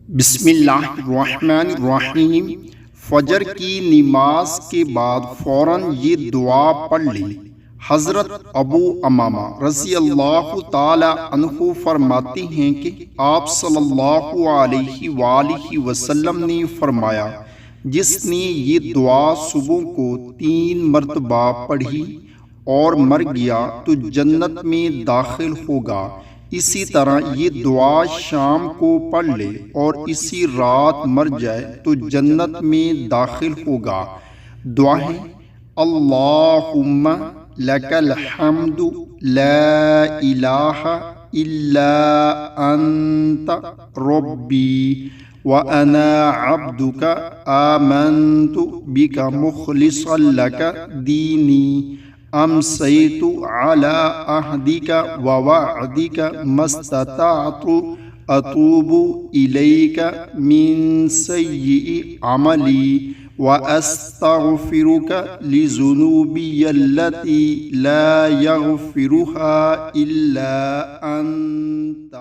بسم اللہ الرحمن الرحیم۔ فجر کی نماز کے بعد فوراً یہ دعا پڑھ لی۔ حضرت ابو امامہ رضی اللہ تعالی عنہ فرماتے ہیں کہ آپ صلی اللہ علیہ وآلہ وسلم نے فرمایا، جس نے یہ دعا صبح کو 3 مرتبہ پڑھی اور مر گیا تو جنت میں داخل ہوگا۔ اسی طرح یہ دعا شام کو پڑھ لے اور اسی رات مر جائے تو جنت میں داخل ہوگا۔ دعائیں: اللہم لک الحمد لا الہ الا انت ربی وانا عبدک آمنت بک مخلصا لک دینی امسیت علی عہدک ووعدک ما استطعت اتوب الیک من سیئ عملی واستغفرک لذنوبی التی لا یغفرها الا انت۔